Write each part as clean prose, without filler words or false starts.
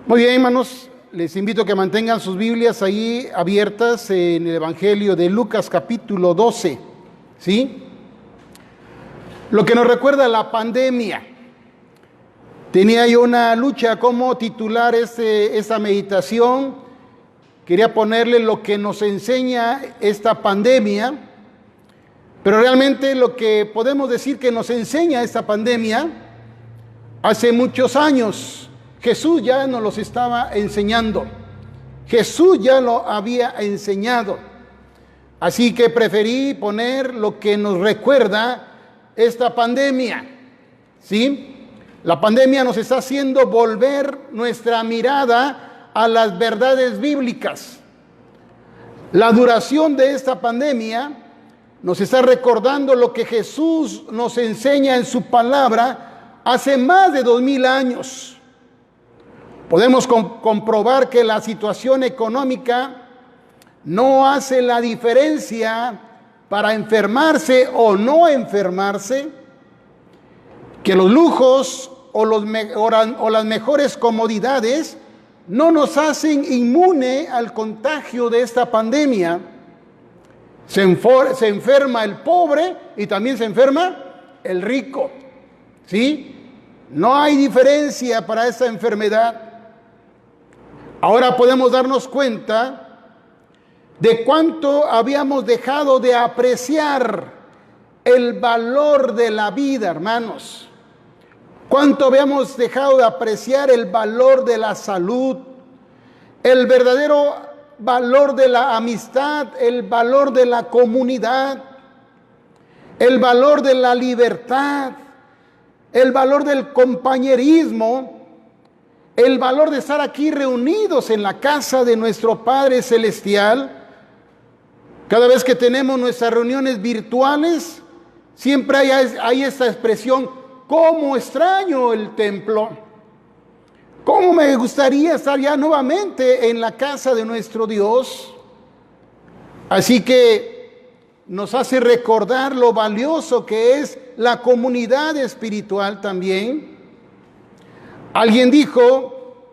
Muy bien, hermanos, les invito a que mantengan sus Biblias ahí abiertas en el Evangelio de Lucas capítulo 12, ¿sí? Lo que nos recuerda la pandemia. Tenía yo una lucha cómo titular esa meditación. Quería ponerle lo que nos enseña esta pandemia, pero realmente lo que podemos decir que nos enseña esta pandemia, hace muchos años Jesús ya nos los estaba enseñando. Jesús ya lo había enseñado. Así que preferí poner lo que nos recuerda esta pandemia, ¿sí? La pandemia nos está haciendo volver nuestra mirada a las verdades bíblicas. La duración de esta pandemia nos está recordando lo que Jesús nos enseña en su palabra hace más de 2000 años. Podemos comprobar que la situación económica no hace la diferencia para enfermarse o no enfermarse, que los lujos o las mejores comodidades no nos hacen inmune al contagio de esta pandemia. Se enferma el pobre y también se enferma el rico, ¿sí? No hay diferencia para esta enfermedad. Ahora podemos darnos cuenta de cuánto habíamos dejado de apreciar el valor de la vida, hermanos. Cuánto habíamos dejado de apreciar el valor de la salud, el verdadero valor de la amistad, el valor de la comunidad, el valor de la libertad, el valor del compañerismo, el valor de estar aquí reunidos en la casa de nuestro Padre Celestial. Cada vez que tenemos nuestras reuniones virtuales, siempre hay esta expresión: ¿cómo extraño el templo? ¿Cómo me gustaría estar ya nuevamente en la casa de nuestro Dios? Así que nos hace recordar lo valioso que es la comunidad espiritual también. Alguien dijo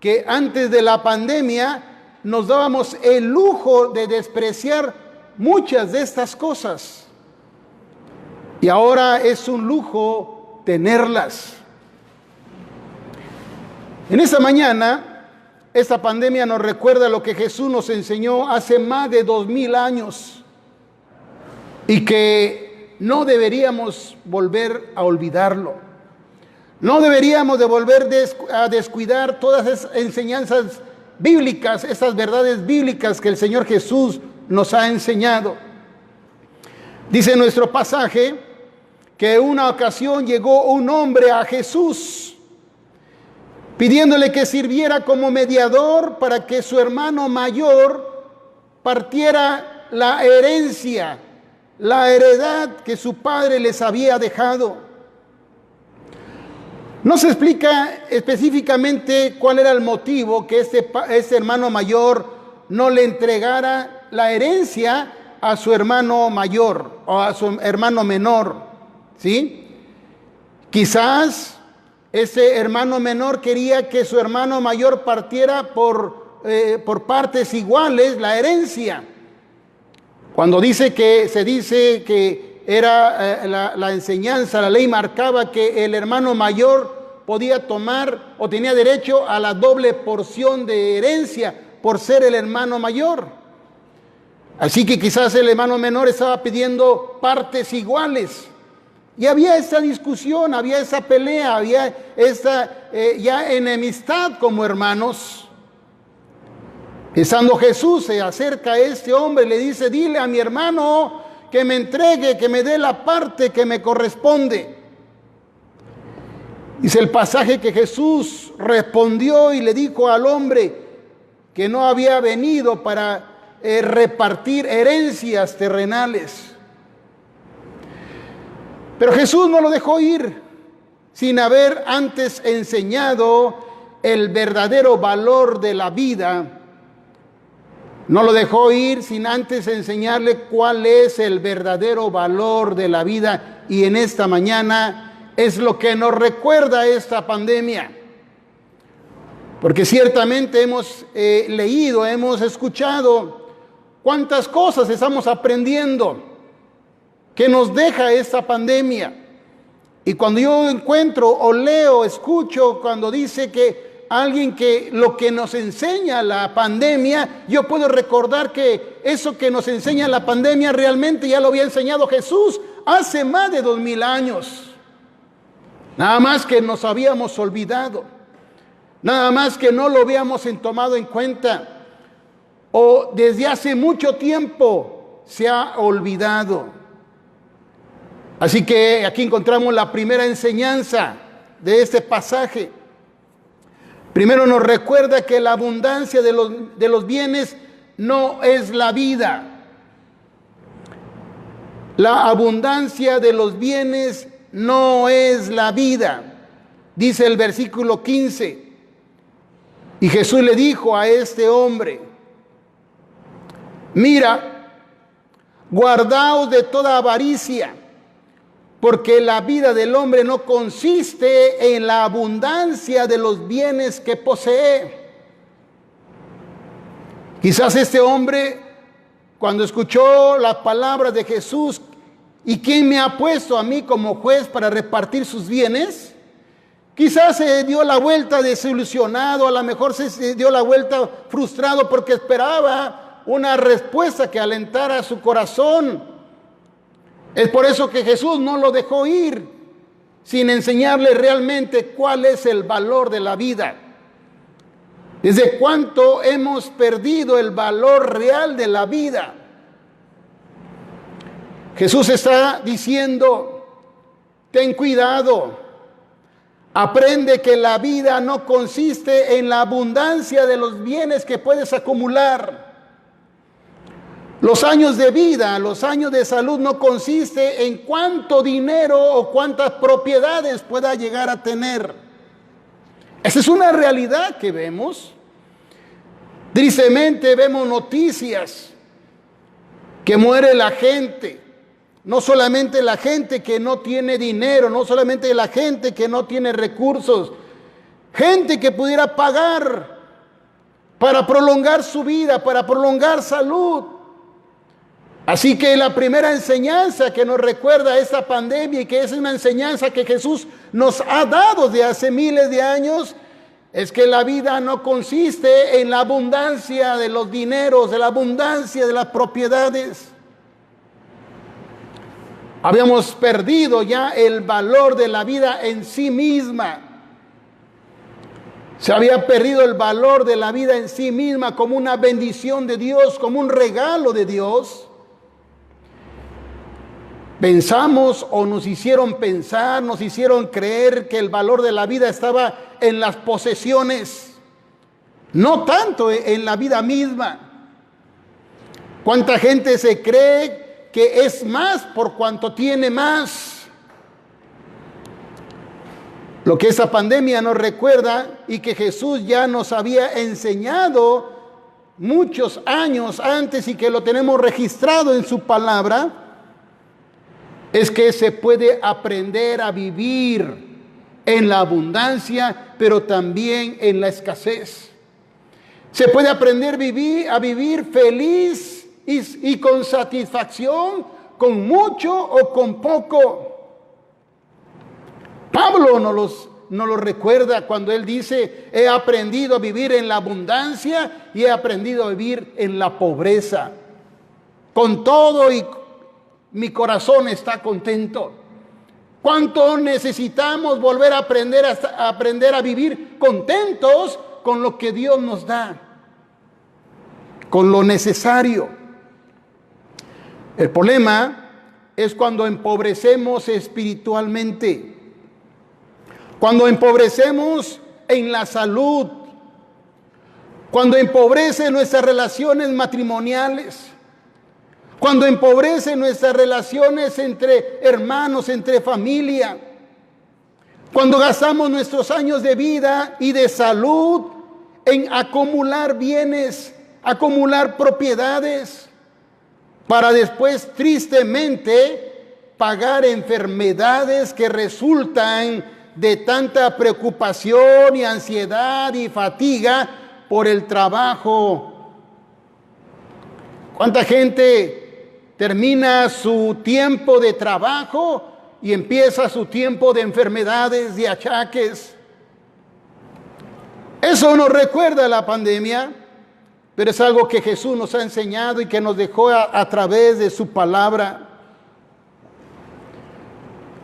que antes de la pandemia nos dábamos el lujo de despreciar muchas de estas cosas. Y ahora es un lujo tenerlas. En esta mañana, esta pandemia nos recuerda lo que Jesús nos enseñó hace más de 2000 años y que no deberíamos volver a olvidarlo. No deberíamos de volver a descuidar todas esas enseñanzas bíblicas, esas verdades bíblicas que el Señor Jesús nos ha enseñado. Dice nuestro pasaje que en una ocasión llegó un hombre a Jesús pidiéndole que sirviera como mediador para que su hermano mayor partiera la herencia, la heredad que su padre les había dejado. No se explica específicamente cuál era el motivo que este hermano mayor no le entregara la herencia a su hermano mayor o a su hermano menor, ¿sí? Quizás ese hermano menor quería que su hermano mayor partiera por partes iguales la herencia. Cuando se dice que era la enseñanza, la ley marcaba que el hermano mayor podía tomar o tenía derecho a la doble porción de herencia por ser el hermano mayor. Así que quizás el hermano menor estaba pidiendo partes iguales. Y había esa discusión, había esa pelea, había esta ya enemistad como hermanos. Estando Jesús se acerca a este hombre y le dice: dile a mi hermano que me entregue, que me dé la parte que me corresponde. Dice el pasaje que Jesús respondió y le dijo al hombre que no había venido para repartir herencias terrenales. Pero Jesús no lo dejó ir sin haber antes enseñado el verdadero valor de la vida. No lo dejó ir sin antes enseñarle cuál es el verdadero valor de la vida. Y en esta mañana es lo que nos recuerda esta pandemia. Porque ciertamente hemos leído, hemos escuchado cuántas cosas estamos aprendiendo que nos deja esta pandemia. Y cuando yo encuentro o leo, escucho, cuando dice que alguien que lo que nos enseña la pandemia, yo puedo recordar que eso que nos enseña la pandemia realmente ya lo había enseñado Jesús hace más de 2000 años. Nada más que nos habíamos olvidado. Nada más que no lo habíamos tomado en cuenta. O desde hace mucho tiempo se ha olvidado. Así que aquí encontramos la primera enseñanza de este pasaje. Primero nos recuerda que la abundancia de los bienes no es la vida. La abundancia de los bienes no es la vida. Dice el versículo 15. Y Jesús le dijo a este hombre: mira, guardaos de toda avaricia, porque la vida del hombre no consiste en la abundancia de los bienes que posee. Quizás este hombre, cuando escuchó las palabras de Jesús, ¿y quién me ha puesto a mí como juez para repartir sus bienes? Quizás se dio la vuelta desilusionado, a lo mejor se dio la vuelta frustrado porque esperaba una respuesta que alentara su corazón. Es por eso que Jesús no lo dejó ir sin enseñarle realmente cuál es el valor de la vida. ¿Desde cuánto hemos perdido el valor real de la vida? Jesús está diciendo: ten cuidado, aprende que la vida no consiste en la abundancia de los bienes que puedes acumular. Los años de vida, los años de salud no consiste en cuánto dinero o cuántas propiedades pueda llegar a tener. Esa es una realidad que vemos. Tristemente vemos noticias que muere la gente. No solamente la gente que no tiene dinero, no solamente la gente que no tiene recursos, gente que pudiera pagar para prolongar su vida, para prolongar salud. Así que la primera enseñanza que nos recuerda esta pandemia, y que es una enseñanza que Jesús nos ha dado de hace miles de años, es que la vida no consiste en la abundancia de los dineros, de la abundancia de las propiedades. Habíamos perdido ya el valor de la vida en sí misma. Se había perdido el valor de la vida en sí misma como una bendición de Dios, como un regalo de Dios. Pensamos o nos hicieron pensar, nos hicieron creer que el valor de la vida estaba en las posesiones, no tanto en la vida misma. ¿Cuánta gente se cree que es más por cuanto tiene más? Lo que esa pandemia nos recuerda, y que Jesús ya nos había enseñado muchos años antes y que lo tenemos registrado en su palabra, es que se puede aprender a vivir en la abundancia, pero también en la escasez. Se puede aprender a vivir feliz y con satisfacción, con mucho o con poco. Pablo nos lo recuerda cuando él dice: he aprendido a vivir en la abundancia y he aprendido a vivir en la pobreza. Con todo y mi corazón está contento. ¿Cuánto necesitamos volver a aprender a vivir contentos con lo que Dios nos da, con lo necesario? El problema es cuando empobrecemos espiritualmente, cuando empobrecemos en la salud, cuando empobrece nuestras relaciones matrimoniales, cuando empobrece nuestras relaciones entre hermanos, entre familia, cuando gastamos nuestros años de vida y de salud en acumular bienes, acumular propiedades, para después tristemente pagar enfermedades que resultan de tanta preocupación y ansiedad y fatiga por el trabajo. ¿Cuánta gente termina su tiempo de trabajo y empieza su tiempo de enfermedades y achaques? Eso nos recuerda la pandemia, pero es algo que Jesús nos ha enseñado y que nos dejó a través de su palabra.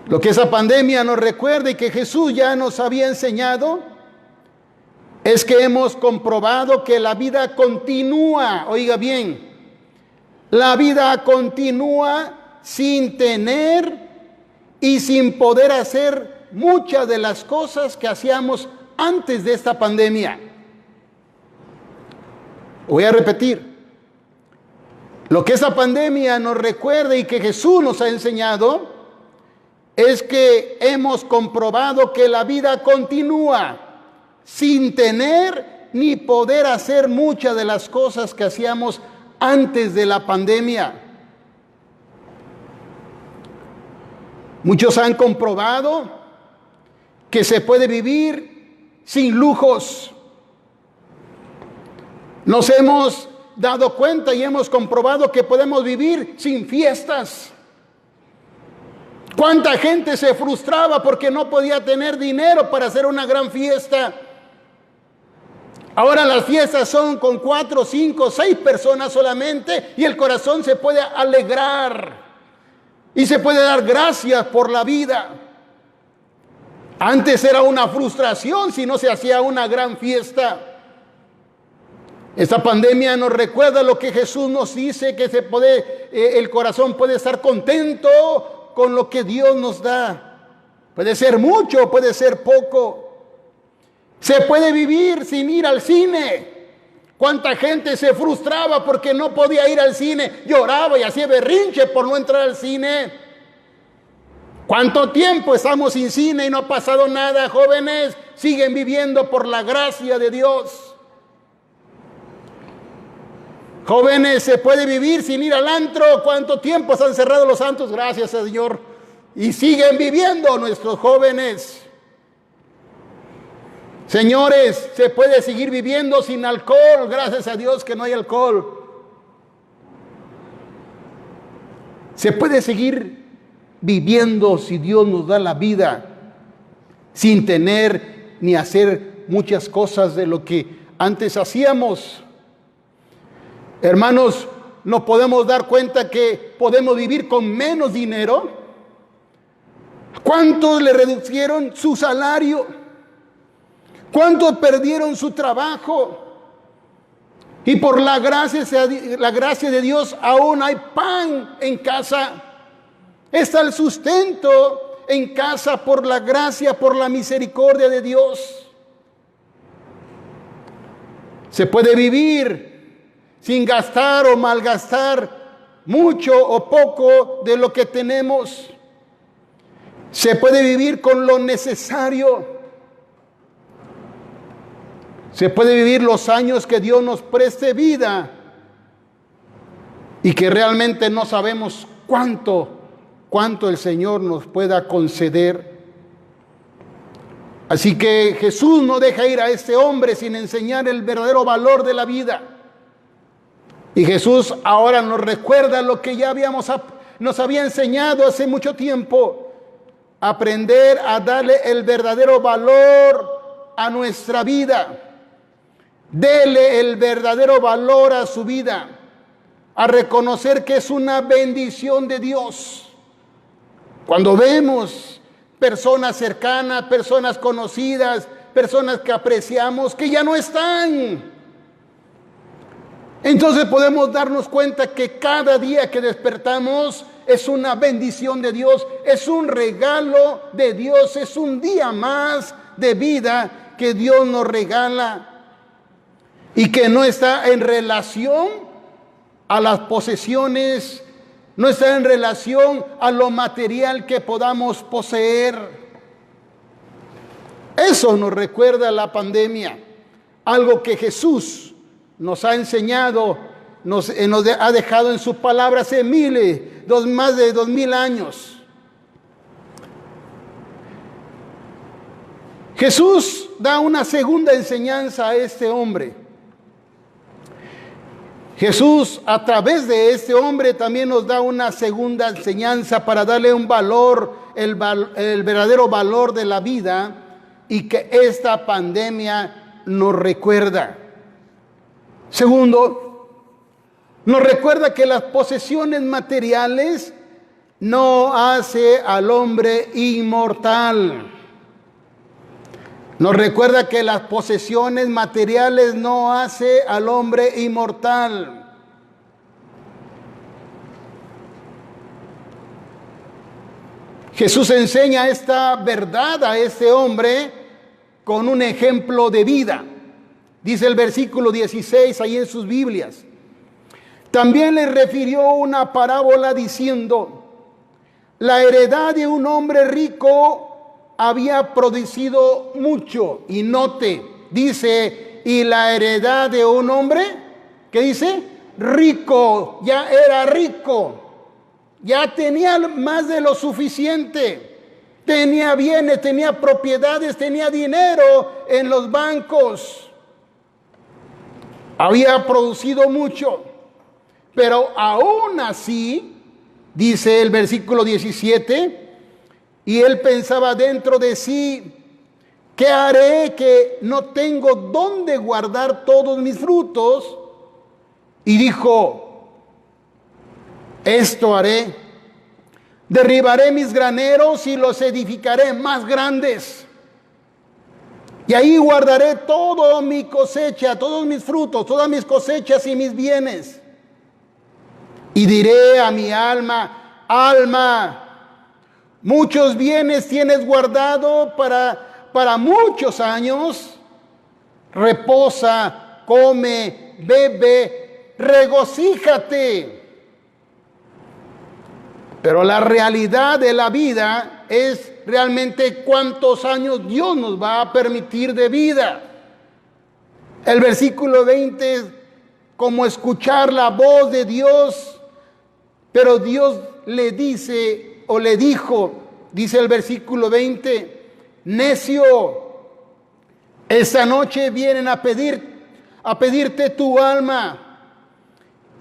Lo que esa pandemia nos recuerda y que Jesús ya nos había enseñado es que hemos comprobado que la vida continúa. Oiga bien, la vida continúa sin tener y sin poder hacer muchas de las cosas que hacíamos antes de esta pandemia. Voy a repetir. Lo que esta pandemia nos recuerda y que Jesús nos ha enseñado es que hemos comprobado que la vida continúa sin tener ni poder hacer muchas de las cosas que hacíamos antes de la pandemia. Muchos han comprobado que se puede vivir sin lujos. Nos hemos dado cuenta y hemos comprobado que podemos vivir sin fiestas. ¿Cuánta gente se frustraba porque no podía tener dinero para hacer una gran fiesta? Ahora las fiestas son con 4, 5, 6 personas solamente y el corazón se puede alegrar y se puede dar gracias por la vida. Antes era una frustración si no se hacía una gran fiesta. Esta pandemia nos recuerda lo que Jesús nos dice, que el corazón puede estar contento con lo que Dios nos da. Puede ser mucho, puede ser poco. Se puede vivir sin ir al cine. ¿Cuánta gente se frustraba porque no podía ir al cine? Lloraba y hacía berrinche por no entrar al cine. ¿Cuánto tiempo estamos sin cine y no ha pasado nada, jóvenes? Siguen viviendo por la gracia de Dios. Jóvenes, se puede vivir sin ir al antro. ¿Cuánto tiempo se han cerrado los santos? Gracias, Señor. Y siguen viviendo nuestros jóvenes. Señores, se puede seguir viviendo sin alcohol. Gracias a Dios que no hay alcohol. Se puede seguir viviendo si Dios nos da la vida, sin tener ni hacer muchas cosas de lo que antes hacíamos. Hermanos, nos podemos dar cuenta que podemos vivir con menos dinero. ¿Cuántos le reducieron su salario? ¿Cuántos perdieron su trabajo? Y por la gracia de Dios aún hay pan en casa. Está el sustento en casa por la gracia, por la misericordia de Dios. Se puede vivir sin gastar o malgastar mucho o poco de lo que tenemos. Se puede vivir con lo necesario. Se puede vivir los años que Dios nos preste vida y que realmente no sabemos cuánto el Señor nos pueda conceder. Así que Jesús no deja ir a este hombre sin enseñar el verdadero valor de la vida. Y Jesús ahora nos recuerda lo que ya nos había enseñado hace mucho tiempo. Aprender a darle el verdadero valor a nuestra vida. Dele el verdadero valor a su vida. A reconocer que es una bendición de Dios. Cuando vemos personas cercanas, personas conocidas, personas que apreciamos, que ya no están, entonces podemos darnos cuenta que cada día que despertamos es una bendición de Dios, es un regalo de Dios, es un día más de vida que Dios nos regala y que no está en relación a las posesiones, no está en relación a lo material que podamos poseer. Eso nos recuerda la pandemia, algo que Jesús nos ha enseñado, nos ha dejado en su palabra hace más de 2000 años. Jesús da una segunda enseñanza a este hombre. Jesús, a través de este hombre, también nos da una segunda enseñanza para darle un valor, el verdadero valor de la vida, y que esta pandemia nos recuerda. Segundo, nos recuerda que las posesiones materiales no hace al hombre inmortal. Nos recuerda que las posesiones materiales no hace al hombre inmortal. Jesús enseña esta verdad a este hombre con un ejemplo de vida. Dice el versículo 16 ahí en sus Biblias. También le refirió una parábola diciendo: la heredad de un hombre rico había producido mucho. Y note, dice, y la heredad de un hombre, ¿qué dice? Rico, ya era rico, ya tenía más de lo suficiente, tenía bienes, tenía propiedades, tenía dinero en los bancos, había producido mucho, pero aún así, dice el versículo 17, y él pensaba dentro de sí: ¿qué haré que no tengo dónde guardar todos mis frutos? Y dijo: esto haré, derribaré mis graneros y los edificaré más grandes. Y ahí guardaré toda mi cosecha, todos mis frutos, todas mis cosechas y mis bienes. Y diré a mi alma: alma, muchos bienes tienes guardado para muchos años. Reposa, come, bebe, regocíjate. Pero la realidad de la vida es realmente cuántos años Dios nos va a permitir de vida. El versículo 20 es como escuchar la voz de Dios, pero Dios le dice o le dijo, dice el versículo 20: necio, esta noche vienen a pedirte tu alma,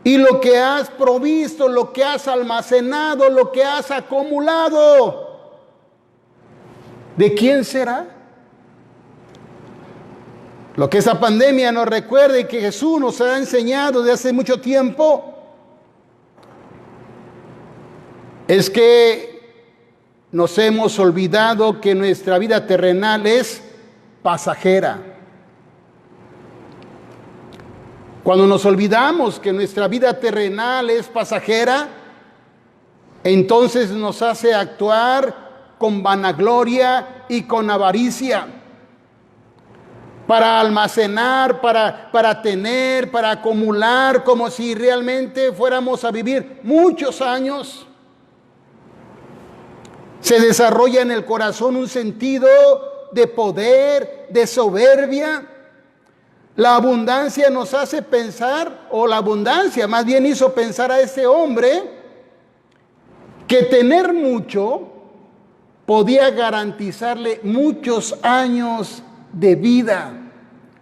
y lo que has provisto, lo que has almacenado, lo que has acumulado, ¿de quién será? Lo que esa pandemia nos recuerda y que Jesús nos ha enseñado desde hace mucho tiempo es que nos hemos olvidado que nuestra vida terrenal es pasajera. Cuando nos olvidamos que nuestra vida terrenal es pasajera, entonces nos hace actuar con vanagloria y con avaricia, para almacenar, para tener, para acumular, como si realmente fuéramos a vivir muchos años. Se desarrolla en el corazón un sentido de poder, de soberbia. La abundancia nos hace pensar, o la abundancia más bien hizo pensar a ese hombre, que tener mucho podía garantizarle muchos años de vida.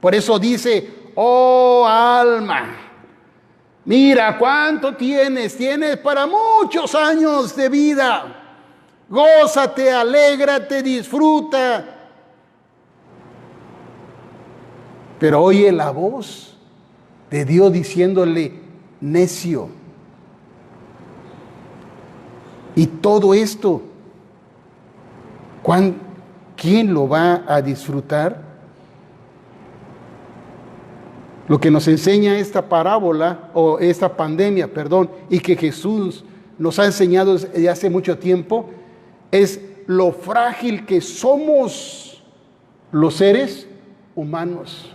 Por eso dice: oh alma, mira cuánto tienes para muchos años de vida. Gózate, alégrate, disfruta. Pero oye la voz de Dios diciéndole: necio. Y todo esto, ¿quién lo va a disfrutar? Lo que nos enseña esta parábola, o esta pandemia, perdón, y que Jesús nos ha enseñado desde hace mucho tiempo, es lo frágil que somos los seres humanos.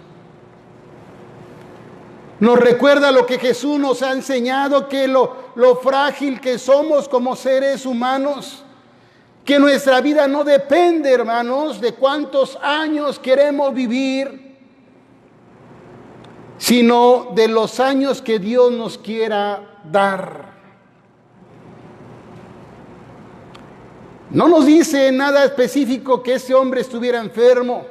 Nos recuerda lo que Jesús nos ha enseñado, que lo frágil que somos como seres humanos, que nuestra vida no depende, hermanos, de cuántos años queremos vivir, sino de los años que Dios nos quiera dar. No nos dice nada específico que ese hombre estuviera enfermo.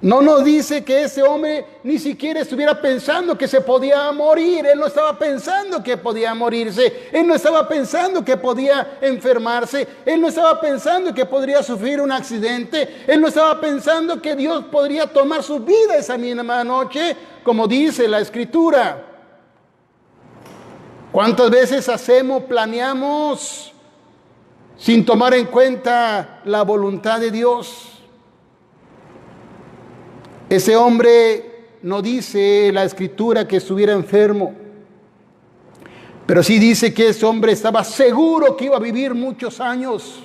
No nos dice que ese hombre ni siquiera estuviera pensando que se podía morir. Él no estaba pensando que podía morirse. Él no estaba pensando que podía enfermarse. Él no estaba pensando que podría sufrir un accidente. Él no estaba pensando que Dios podría tomar su vida esa misma noche, como dice la Escritura. ¿Cuántas veces planeamos sin tomar en cuenta la voluntad de Dios? Ese hombre no dice la Escritura que estuviera enfermo, pero sí dice que ese hombre estaba seguro que iba a vivir muchos años.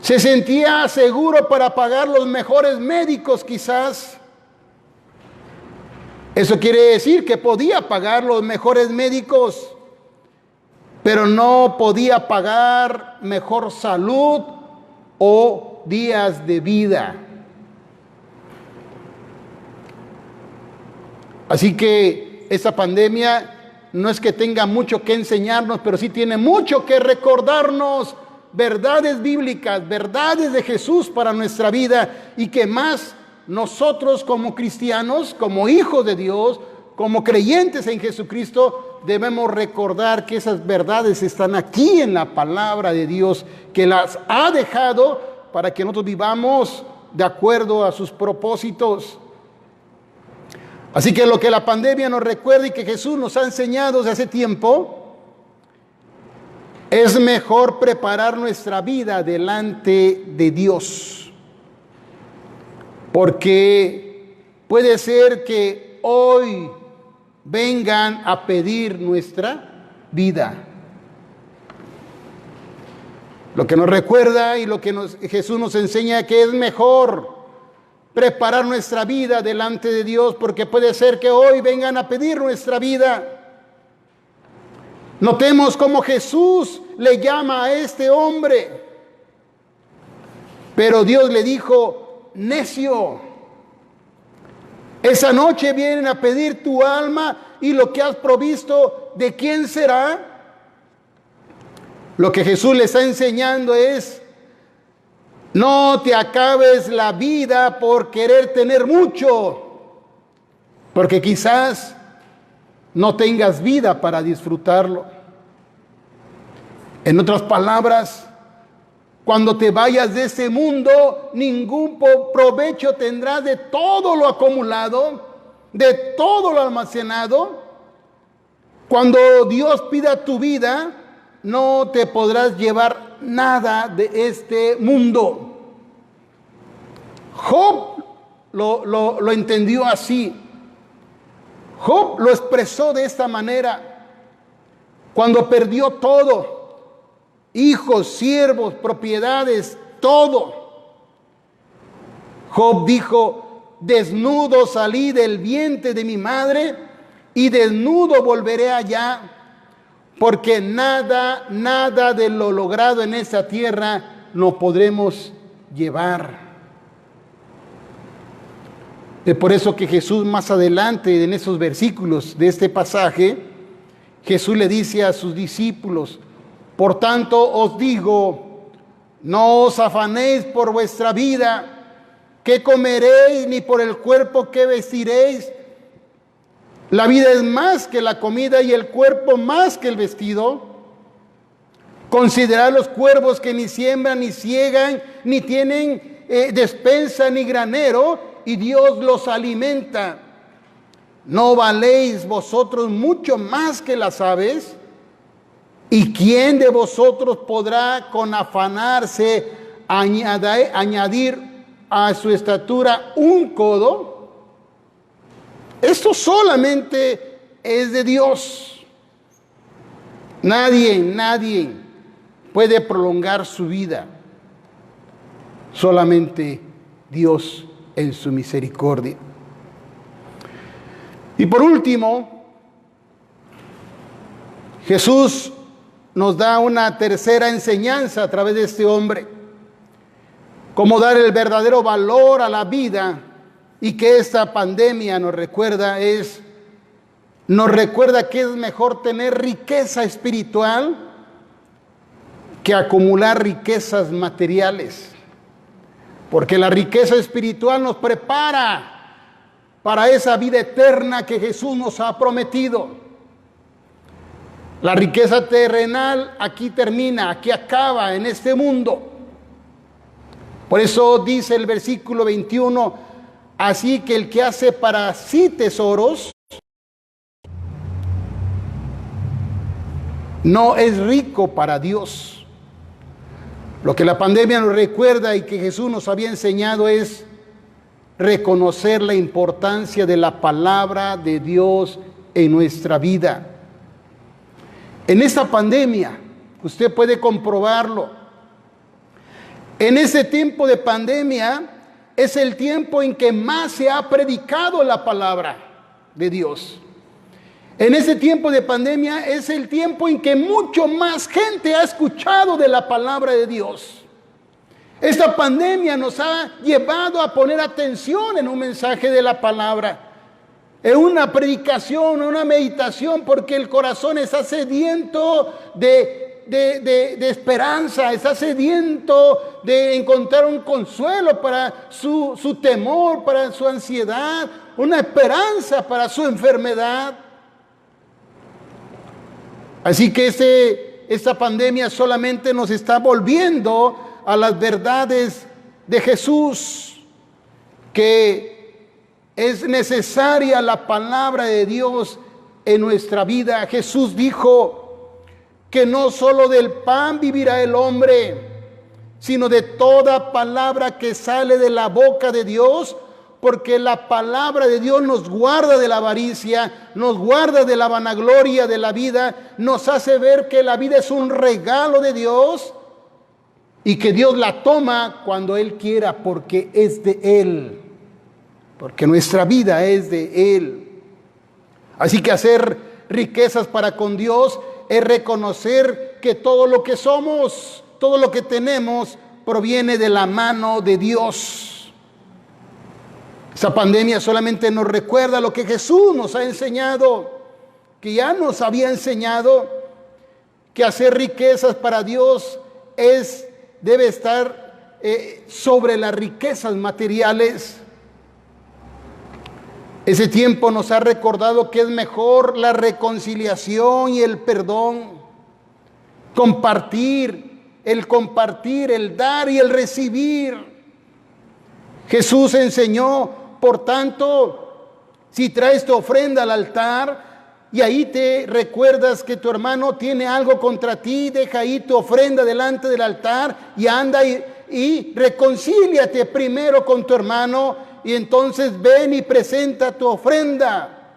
Se sentía seguro para pagar los mejores médicos quizás. Eso quiere decir que podía pagar los mejores médicos, pero no podía pagar mejor salud o días de vida. Así que esta pandemia no es que tenga mucho que enseñarnos, pero sí tiene mucho que recordarnos verdades bíblicas, verdades de Jesús para nuestra vida, y que más nosotros como cristianos, como hijos de Dios, como creyentes en Jesucristo, debemos recordar que esas verdades están aquí en la palabra de Dios, que las ha dejado para que nosotros vivamos de acuerdo a sus propósitos. Así que lo que la pandemia nos recuerda y que Jesús nos ha enseñado desde hace tiempo, es mejor preparar nuestra vida delante de Dios. Porque puede ser que hoy vengan a pedir nuestra vida. Lo que nos recuerda y lo que Jesús nos enseña que es mejor preparar nuestra vida delante de Dios, porque puede ser que hoy vengan a pedir nuestra vida. Notemos cómo Jesús le llama a este hombre, pero Dios le dijo: necio, esa noche vienen a pedir tu alma, y lo que has provisto, ¿de quién será? Lo que Jesús le está enseñando es: no te acabes la vida por querer tener mucho, porque quizás no tengas vida para disfrutarlo. En otras palabras, cuando te vayas de este mundo, ningún provecho tendrás de todo lo acumulado, de todo lo almacenado. Cuando Dios pida tu vida, no te podrás llevar nada de este mundo. Job lo entendió así. Job lo expresó de esta manera. Cuando perdió todo, hijos, siervos, propiedades, todo, Job dijo: desnudo salí del vientre de mi madre, y desnudo volveré allá, porque nada de lo logrado en esta tierra lo podremos llevar. Es por eso que Jesús, más adelante en esos versículos de este pasaje, Jesús le dice a sus discípulos: por tanto os digo, no os afanéis por vuestra vida, qué comeréis, ni por el cuerpo qué vestiréis. La vida es más que la comida, y el cuerpo más que el vestido. Considerad los cuervos, que ni siembran, ni siegan, ni tienen despensa, ni granero, y Dios los alimenta. ¿No valéis vosotros mucho más que las aves? ¿Y quién de vosotros podrá con afanarse añadir a su estatura un codo? Esto solamente es de Dios. Nadie puede prolongar su vida. Solamente Dios en su misericordia. Y por último, Jesús nos da una tercera enseñanza a través de este hombre. Cómo dar el verdadero valor a la vida, y que esta pandemia nos recuerda que es mejor tener riqueza espiritual que acumular riquezas materiales, porque la riqueza espiritual nos prepara para esa vida eterna que Jesús nos ha prometido. La riqueza terrenal aquí termina, aquí acaba en este mundo. Por eso dice el versículo 21, así que el que hace para sí tesoros no es rico para Dios. Lo que la pandemia nos recuerda y que Jesús nos había enseñado es reconocer la importancia de la palabra de Dios en nuestra vida. En esta pandemia, usted puede comprobarlo. En ese tiempo de pandemia es el tiempo en que más se ha predicado la palabra de Dios. En ese tiempo de pandemia es el tiempo en que mucho más gente ha escuchado de la palabra de Dios. Esta pandemia nos ha llevado a poner atención en un mensaje de la palabra, en una predicación, en una meditación, porque el corazón está sediento de esperanza, está sediento de encontrar un consuelo para su temor, para su ansiedad, una esperanza para su enfermedad. Así que esta pandemia solamente nos está volviendo a las verdades de Jesús, que es necesaria la palabra de Dios en nuestra vida. Jesús dijo que no solo del pan vivirá el hombre, sino de toda palabra que sale de la boca de Dios, porque la palabra de Dios nos guarda de la avaricia, nos guarda de la vanagloria de la vida, nos hace ver que la vida es un regalo de Dios y que Dios la toma cuando Él quiera, porque es de Él, porque nuestra vida es de Él. Así que hacer riquezas para con Dios es reconocer que todo lo que somos, todo lo que tenemos, proviene de la mano de Dios. Esa pandemia solamente nos recuerda lo que Jesús nos ha enseñado, que ya nos había enseñado, que hacer riquezas para Dios debe estar sobre las riquezas materiales. Ese tiempo nos ha recordado que es mejor la reconciliación y el perdón, compartir, el dar y el recibir. Jesús enseñó, por tanto, si traes tu ofrenda al altar y ahí te recuerdas que tu hermano tiene algo contra ti, deja ahí tu ofrenda delante del altar y anda y reconcíliate primero con tu hermano y entonces ven y presenta tu ofrenda.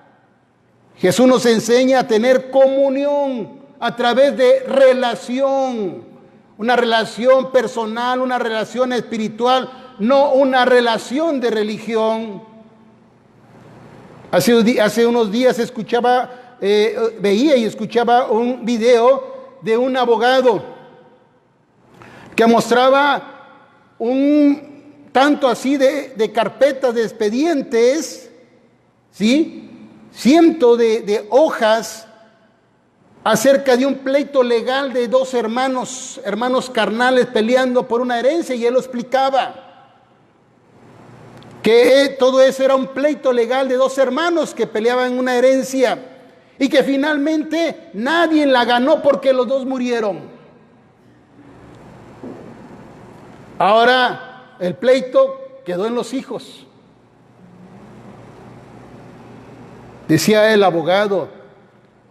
Jesús nos enseña a tener comunión a través de relación, una relación personal, una relación espiritual, no una relación de religión. Hace unos días veía y escuchaba un video de un abogado que mostraba un tanto así de carpetas de expedientes, ¿sí? Cientos de hojas acerca de un pleito legal de dos hermanos carnales peleando por una herencia, y él lo explicaba. Que todo eso era un pleito legal de dos hermanos que peleaban una herencia y que finalmente nadie la ganó porque los dos murieron. Ahora el pleito quedó en los hijos. Decía el abogado,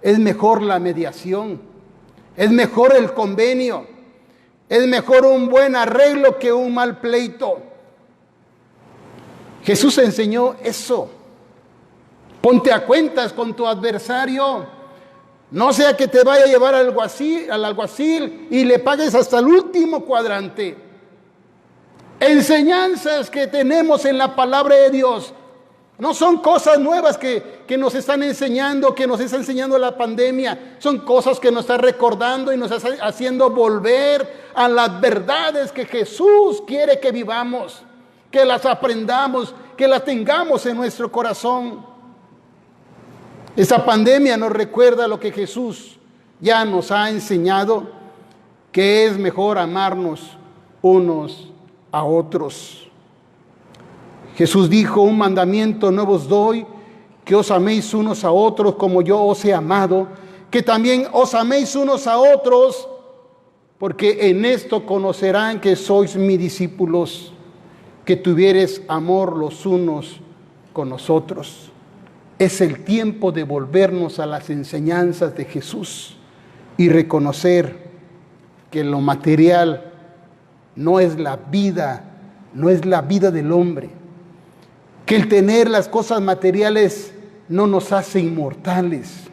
es mejor la mediación, es mejor el convenio, es mejor un buen arreglo que un mal pleito. Jesús enseñó eso. Ponte a cuentas con tu adversario. No sea que te vaya a llevar al alguacil y le pagues hasta el último cuadrante. Enseñanzas que tenemos en la palabra de Dios. No son cosas nuevas que nos están enseñando, que nos está enseñando la pandemia. Son cosas que nos está recordando y nos está haciendo volver a las verdades que Jesús quiere que vivamos, que las aprendamos, que las tengamos en nuestro corazón. Esta pandemia nos recuerda lo que Jesús ya nos ha enseñado, que es mejor amarnos unos a otros. Jesús dijo: un mandamiento nuevo os doy, que os améis unos a otros como yo os he amado, que también os améis unos a otros, porque en esto conocerán que sois mis discípulos, que tuviereis amor los unos con los otros. Es el tiempo de volvernos a las enseñanzas de Jesús y reconocer que lo material no es la vida, no es la vida del hombre, que el tener las cosas materiales no nos hace inmortales,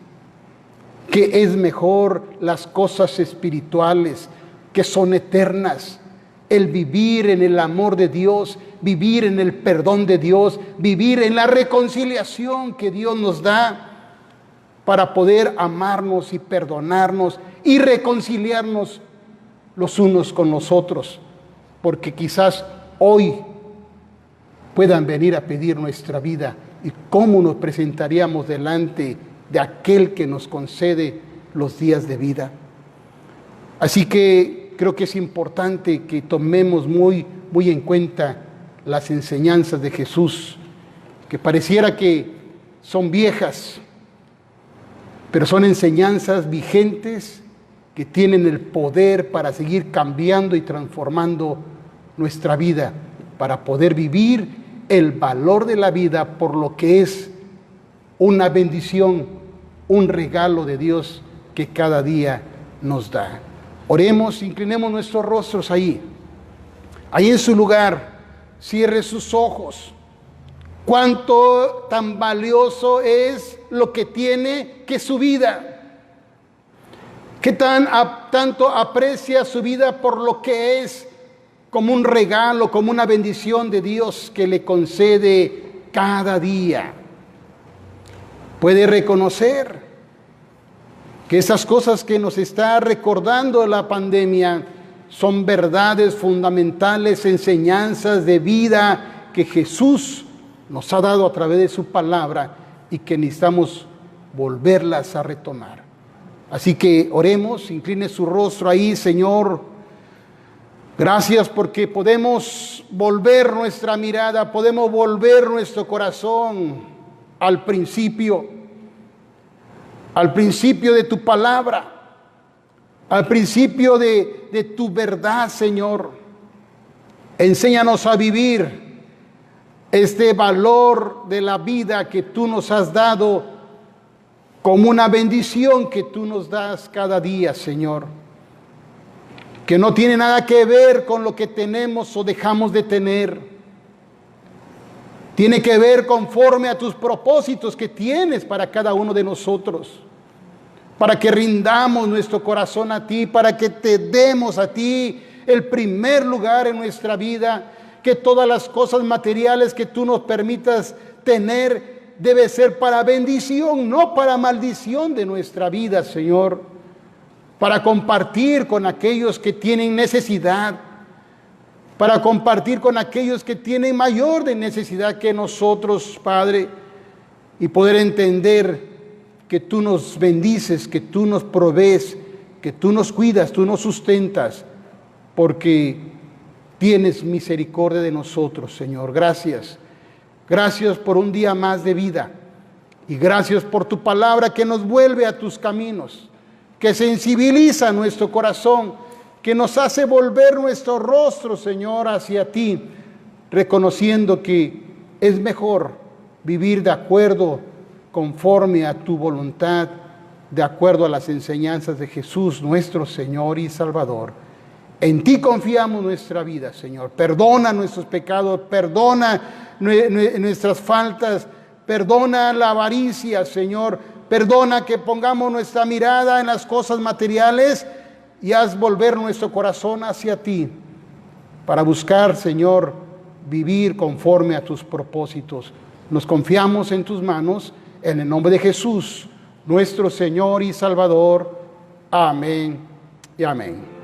que es mejor las cosas espirituales, que son eternas, el vivir en el amor de Dios, vivir en el perdón de Dios, vivir en la reconciliación que Dios nos da para poder amarnos y perdonarnos y reconciliarnos los unos con los otros, porque quizás hoy puedan venir a pedir nuestra vida, y cómo nos presentaríamos delante de aquel que nos concede los días de vida. Así que creo que es importante que tomemos muy en cuenta las enseñanzas de Jesús, que pareciera que son viejas, pero son enseñanzas vigentes que tienen el poder para seguir cambiando y transformando nuestra vida, para poder vivir el valor de la vida por lo que es una bendición, un regalo de Dios que cada día nos da. Oremos, inclinemos nuestros rostros ahí en su lugar, cierre sus ojos. Cuánto tan valioso es lo que tiene que su vida. Qué tanto aprecia su vida por lo que es, como un regalo, como una bendición de Dios que le concede cada día. Puede reconocer que esas cosas que nos está recordando la pandemia son verdades fundamentales, enseñanzas de vida que Jesús nos ha dado a través de su palabra y que necesitamos volverlas a retomar. Así que oremos, incline su rostro ahí, Señor. Gracias porque podemos volver nuestra mirada, podemos volver nuestro corazón al principio de tu palabra, al principio de tu verdad, Señor. Enséñanos a vivir este valor de la vida que tú nos has dado como una bendición que tú nos das cada día, Señor, que no tiene nada que ver con lo que tenemos o dejamos de tener. Tiene que ver conforme a tus propósitos que tienes para cada uno de nosotros, para que rindamos nuestro corazón a ti, para que te demos a ti el primer lugar en nuestra vida, que todas las cosas materiales que tú nos permitas tener debe ser para bendición, no para maldición de nuestra vida, Señor, para compartir con aquellos que tienen necesidad, para compartir con aquellos que tienen mayor de necesidad que nosotros, Padre, y poder entender que tú nos bendices, que tú nos provees, que tú nos cuidas, tú nos sustentas, porque tienes misericordia de nosotros, Señor. Gracias. Gracias por un día más de vida, y gracias por tu palabra que nos vuelve a tus caminos, que sensibiliza nuestro corazón, que nos hace volver nuestro rostro, Señor, hacia ti, reconociendo que es mejor vivir de acuerdo, conforme a tu voluntad, de acuerdo a las enseñanzas de Jesús, nuestro Señor y Salvador. En ti confiamos nuestra vida, Señor. Perdona nuestros pecados, perdona nuestras faltas, perdona la avaricia, Señor. Perdona que pongamos nuestra mirada en las cosas materiales y haz volver nuestro corazón hacia ti para buscar, Señor, vivir conforme a tus propósitos. Nos confiamos en tus manos, en el nombre de Jesús, nuestro Señor y Salvador. Amén y amén.